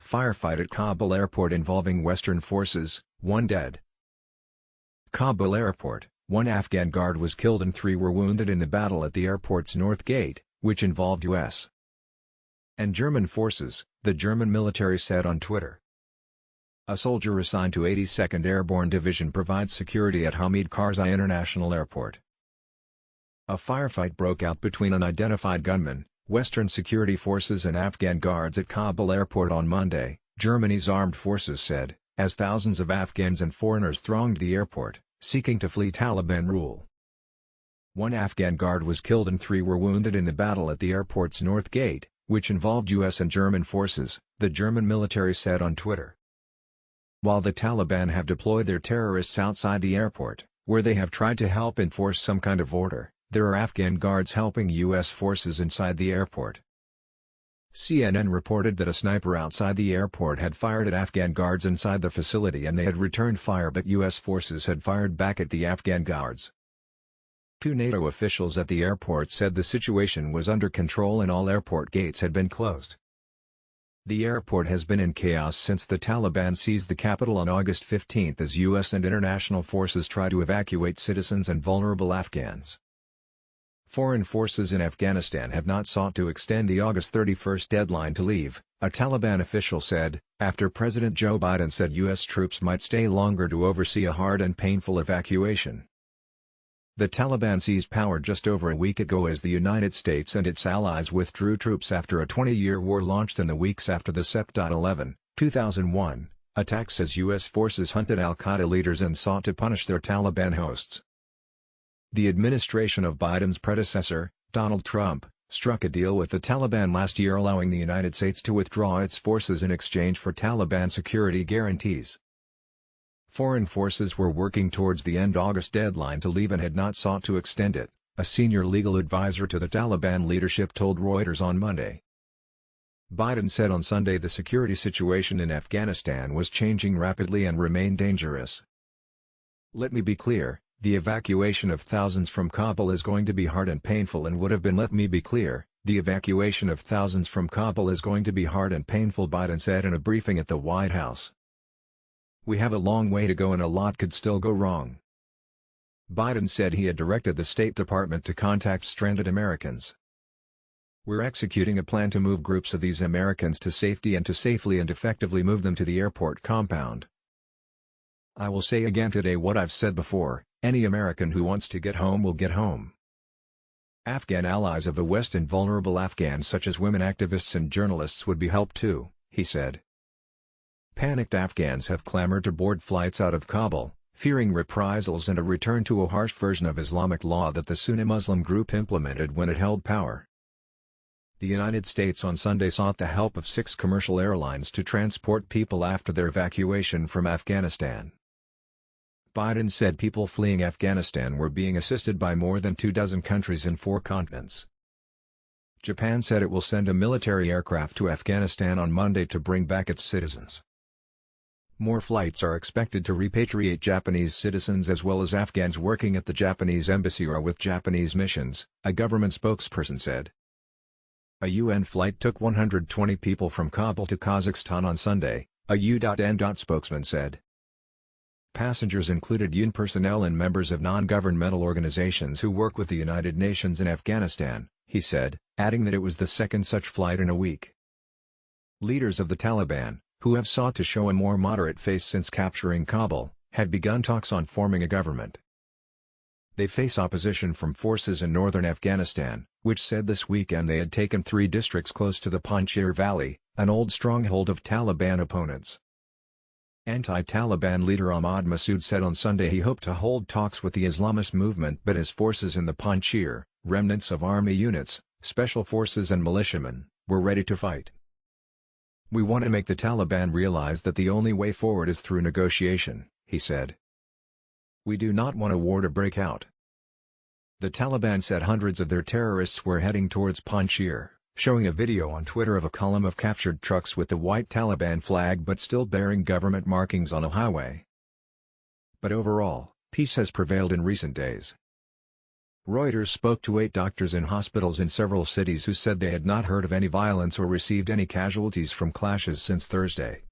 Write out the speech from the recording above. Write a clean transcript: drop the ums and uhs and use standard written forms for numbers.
Firefight at Kabul airport involving Western forces, 1 dead. Kabul airport, 1 Afghan guard was killed and 3 were wounded in the battle at the airport's north gate, which involved U.S. and German forces, the German military said on Twitter. A soldier assigned to 82nd Airborne Division provides security at Hamid Karzai International Airport. A firefight broke out between unidentified gunmen, Western security forces and Afghan guards at Kabul airport on Monday, Germany's armed forces said, as thousands of Afghans and foreigners thronged the airport, seeking to flee Taliban rule. 1 Afghan guard was killed and 3 were wounded in the battle at the airport's north gate, which involved U.S. and German forces, the German military said on Twitter. While the Taliban have deployed their terrorists outside the airport, where they have tried to help enforce some kind of order, there are Afghan guards helping U.S. forces inside the airport. CNN reported that a sniper outside the airport had fired at Afghan guards inside the facility and they had returned fire, but U.S. forces had fired back at the Afghan guards. 2 NATO officials at the airport said the situation was under control and all airport gates had been closed. The airport has been in chaos since the Taliban seized the capital on August 15 as U.S. and international forces try to evacuate citizens and vulnerable Afghans. Foreign forces in Afghanistan have not sought to extend the August 31 deadline to leave, a Taliban official said, after President Joe Biden said U.S. troops might stay longer to oversee a hard and painful evacuation. The Taliban seized power just over a week ago as the United States and its allies withdrew troops after a 20-year war launched in the weeks after the September 11, 2001, attacks as U.S. forces hunted al-Qaeda leaders and sought to punish their Taliban hosts. The administration of Biden's predecessor, Donald Trump, struck a deal with the Taliban last year allowing the United States to withdraw its forces in exchange for Taliban security guarantees. Foreign forces were working towards the end August deadline to leave and had not sought to extend it, a senior legal advisor to the Taliban leadership told Reuters on Monday. Biden said on Sunday the security situation in Afghanistan was changing rapidly and remained dangerous. "Let me be clear, the evacuation of thousands from Kabul is going to be hard and painful and would have been. Let me be clear, the evacuation of thousands from Kabul is going to be hard and painful," Biden said in a briefing at the White House. "We have a long way to go and a lot could still go wrong." Biden said he had directed the State Department to contact stranded Americans. "We're executing a plan to move groups of these Americans to safety and to safely and effectively move them to the airport compound. I will say again today what I've said before, any American who wants to get home will get home." Afghan allies of the West and vulnerable Afghans such as women activists and journalists would be helped too, he said. Panicked Afghans have clamored to board flights out of Kabul, fearing reprisals and a return to a harsh version of Islamic law that the Sunni Muslim group implemented when it held power. The United States on Sunday sought the help of 6 commercial airlines to transport people after their evacuation from Afghanistan. Biden said people fleeing Afghanistan were being assisted by more than 24 countries in 4 continents. Japan said it will send a military aircraft to Afghanistan on Monday to bring back its citizens. More flights are expected to repatriate Japanese citizens as well as Afghans working at the Japanese embassy or with Japanese missions, a government spokesperson said. A UN flight took 120 people from Kabul to Kazakhstan on Sunday, a UN spokesman said. Passengers included UN personnel and members of non-governmental organizations who work with the United Nations in Afghanistan, he said, adding that it was the second such flight in a week. Leaders of the Taliban, who have sought to show a more moderate face since capturing Kabul, had begun talks on forming a government. They face opposition from forces in northern Afghanistan, which said this weekend they had taken 3 districts close to the Panjshir Valley, an old stronghold of Taliban opponents. Anti-Taliban leader Ahmad Massoud said on Sunday he hoped to hold talks with the Islamist movement, but his forces in the Panjshir, remnants of army units, special forces and militiamen, were ready to fight. "We want to make the Taliban realize that the only way forward is through negotiation," he said. "We do not want a war to break out." The Taliban said hundreds of their terrorists were heading towards Panjshir, showing a video on Twitter of a column of captured trucks with the white Taliban flag but still bearing government markings on a highway. But overall, peace has prevailed in recent days. Reuters spoke to 8 doctors in hospitals in several cities who said they had not heard of any violence or received any casualties from clashes since Thursday.